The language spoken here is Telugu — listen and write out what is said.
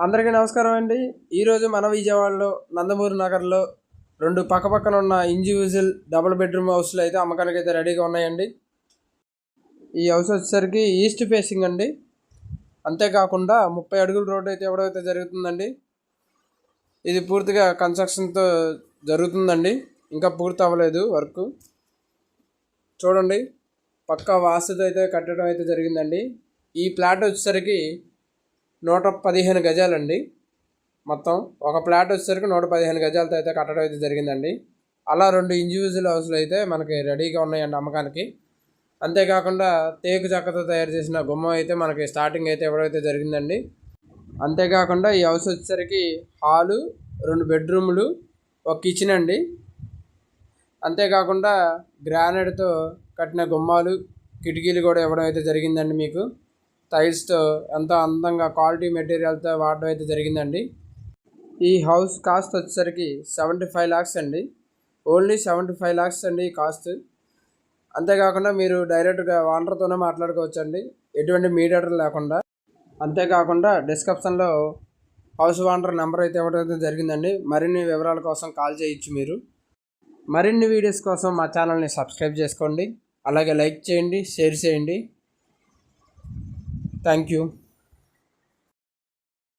అందరికీ నమస్కారం అండి. ఈరోజు మన విజయవాడలో నందమూరి నగర్లో 2 పక్కపక్కన ఉన్న ఇండివిజువల్ డబుల్ బెడ్రూమ్ హౌస్లు అయితే అమ్మకానికి అయితే రెడీగా ఉన్నాయండి. ఈ హౌస్ వచ్చేసరికి ఈస్ట్ ఫేసింగ్ అండి. అంతేకాకుండా 30 అడుగుల రోడ్డు అయితే ఇవ్వడం జరుగుతుందండి. ఇది పూర్తిగా కన్స్ట్రక్షన్తో జరుగుతుందండి, ఇంకా పూర్తి అవ్వలేదు వర్క్. చూడండి, పక్కా వాస్తుతో అయితే కట్టడం అయితే జరిగిందండి. ఈ ప్లాట్ వచ్చేసరికి 115 గజాలండి. మొత్తం ఒక ప్లాట్ వచ్చేసరికి 115 గజాలతో అయితే కట్టడం అయితే జరిగిందండి. అలా 2 ఇండివిజువల్ హౌస్లు అయితే మనకి రెడీగా ఉన్నాయండి అమ్మకానికి. అంతేకాకుండా తేకు చెక్కతో తయారు చేసిన గుమ్మం అయితే మనకి స్టార్టింగ్ అయితే ఇవ్వడం అయితే జరిగిందండి. అంతేకాకుండా ఈ హౌస్ వచ్చేసరికి హాలు, 2 బెడ్రూమ్లు, ఒక కిచెన్ అండి. అంతేకాకుండా గ్రానైట్తో కట్టిన గుమ్మాలు, కిటికీలు కూడా ఇవ్వడం అయితే జరిగిందండి. మీకు టైల్స్తో ఎంతో అందంగా క్వాలిటీ మెటీరియల్తో వాడడం అయితే జరిగిందండి. ఈ హౌస్ కాస్ట్ వచ్చేసరికి 75 lakhs అండి. ఓన్లీ 75 lakhs అండి ఈ కాస్ట్. అంతేకాకుండా మీరు డైరెక్ట్గా ఓనర్తోనే మాట్లాడుకోవచ్చు అండి, ఎటువంటి మీడియేటర్ లేకుండా. అంతేకాకుండా డిస్క్రిప్షన్లో హౌస్ ఓనర్ నెంబర్ అయితే ఇవ్వడం అయితే జరిగిందండి. మరిన్ని వివరాల కోసం కాల్ చేయొచ్చు మీరు. మరిన్ని వీడియోస్ కోసం మా ఛానల్ని సబ్స్క్రైబ్ చేసుకోండి, అలాగే లైక్ చేయండి, షేర్ చేయండి. Thank you.